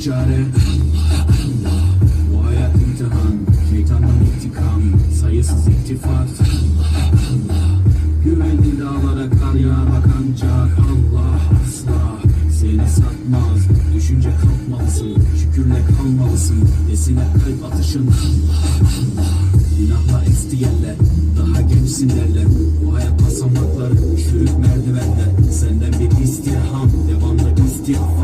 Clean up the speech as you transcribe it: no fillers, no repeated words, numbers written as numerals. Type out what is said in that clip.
çare. Bu hayat imtihan, şeytandan intikam, sayısız iltifat. Güvenli dağlara kar yağar bak ancak Allah asla seni satmaz. Düşünce kalkmalısın, şükürle kalmalısın. Desin hep kalp atışın. Günahla esti yerler, daha gençsin derler. Bu hayat basamakları, çürük merdivenler. Senden bir istirham, devamlı istiğfar.